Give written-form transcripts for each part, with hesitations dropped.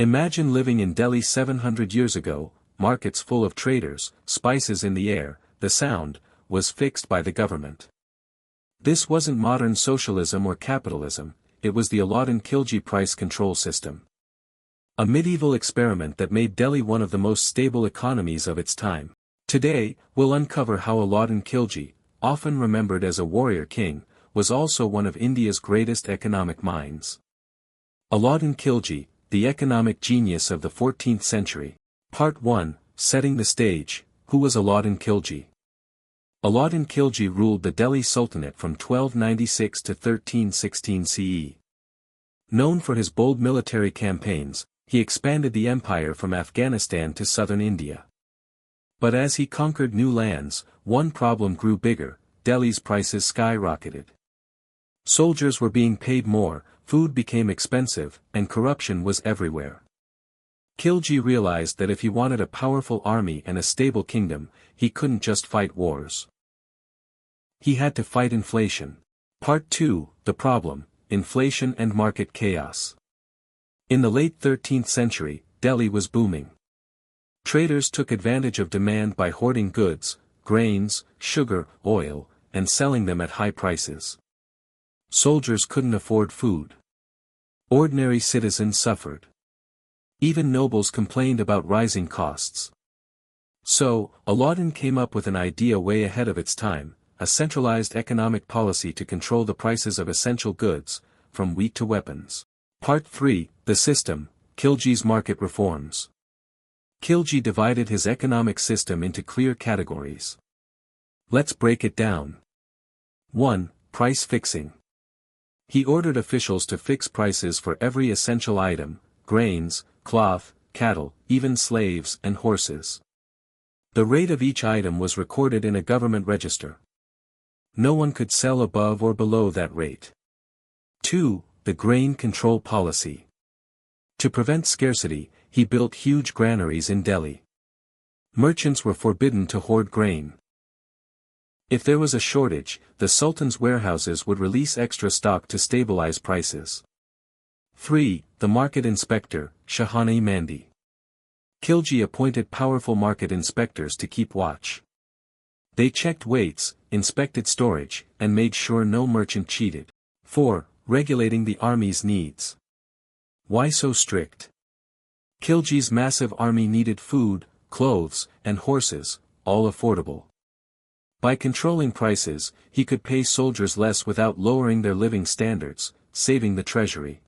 Imagine living in Delhi 700 years ago, markets full of traders, spices in the air, the sound was fixed by the government. This wasn't modern socialism or capitalism, it was the Alauddin Khilji price control system. A medieval experiment that made Delhi one of the most stable economies of its time. Today, we'll uncover how Alauddin Khilji, often remembered as a warrior king, was also one of India's greatest economic minds. Alauddin Khilji, the economic genius of the 14th century. Part 1, Setting the Stage. Who was Alauddin Khilji? Alauddin Khilji ruled the Delhi Sultanate from 1296 to 1316 CE. Known for his bold military campaigns, he expanded the empire from Afghanistan to southern India. But as he conquered new lands, one problem grew bigger: Delhi's prices skyrocketed. Soldiers were being paid more, food became expensive, and corruption was everywhere. Khilji realized that if he wanted a powerful army and a stable kingdom, he couldn't just fight wars. He had to fight inflation. Part 2, The Problem, Inflation and Market Chaos. In the late 13th century, Delhi was booming. Traders took advantage of demand by hoarding goods, grains, sugar, oil, and selling them at high prices. Soldiers couldn't afford food. Ordinary citizens suffered. Even nobles complained about rising costs. So, Alauddin came up with an idea way ahead of its time: a centralized economic policy to control the prices of essential goods, from wheat to weapons. Part 3, The System, Khilji's Market Reforms. Khilji divided his economic system into clear categories. Let's break it down. 1. Price fixing. He ordered officials to fix prices for every essential item: grains, cloth, cattle, even slaves and horses. The rate of each item was recorded in a government register. No one could sell above or below that rate. 2. The grain control policy. To prevent scarcity, he built huge granaries in Delhi. Merchants were forbidden to hoard grain. If there was a shortage, the sultan's warehouses would release extra stock to stabilize prices. 3. The market inspector, Shahani Mandi. Khilji appointed powerful market inspectors to keep watch. They checked weights, inspected storage, and made sure no merchant cheated. 4. Regulating the army's needs. Why so strict? Khilji's massive army needed food, clothes, and horses, all affordable. By controlling prices, he could pay soldiers less without lowering their living standards, saving the treasury.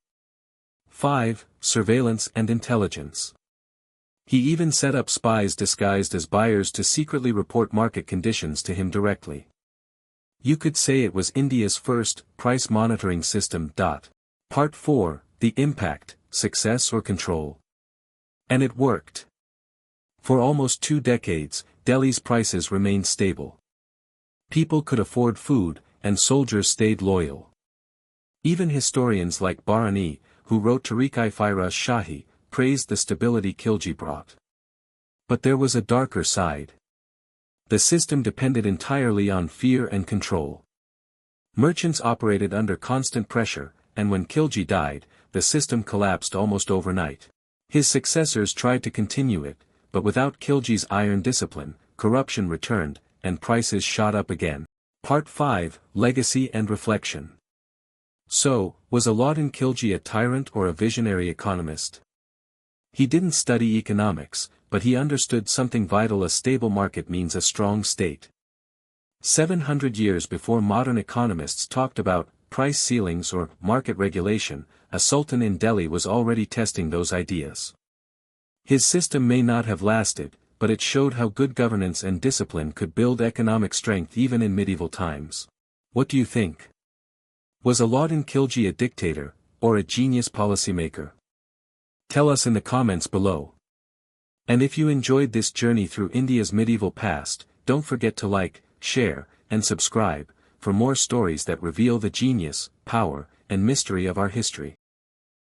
5. Surveillance and intelligence. He even set up spies disguised as buyers to secretly report market conditions to him directly. You could say it was India's first price monitoring system. Part 4, The Impact, Success or Control. And it worked. For almost 2 decades, Delhi's prices remained stable. People could afford food, and soldiers stayed loyal. Even historians like Bharani, who wrote Tariq-i-Firaz Shahi, praised the stability Khilji brought. But there was a darker side. The system depended entirely on fear and control. Merchants operated under constant pressure, and when Khilji died, the system collapsed almost overnight. His successors tried to continue it, but without Khilji's iron discipline, corruption returned, and prices shot up again. Part 5, Legacy and Reflection. So, was Alauddin Khilji a tyrant or a visionary economist? He didn't study economics, but he understood something vital: a stable market means a strong state. 700 years before modern economists talked about price ceilings or market regulation, a sultan in Delhi was already testing those ideas. His system may not have lasted, but it showed how good governance and discipline could build economic strength even in medieval times. What do you think? Was Alauddin Khilji a dictator, or a genius policymaker? Tell us in the comments below. And if you enjoyed this journey through India's medieval past, don't forget to like, share, and subscribe, for more stories that reveal the genius, power, and mystery of our history.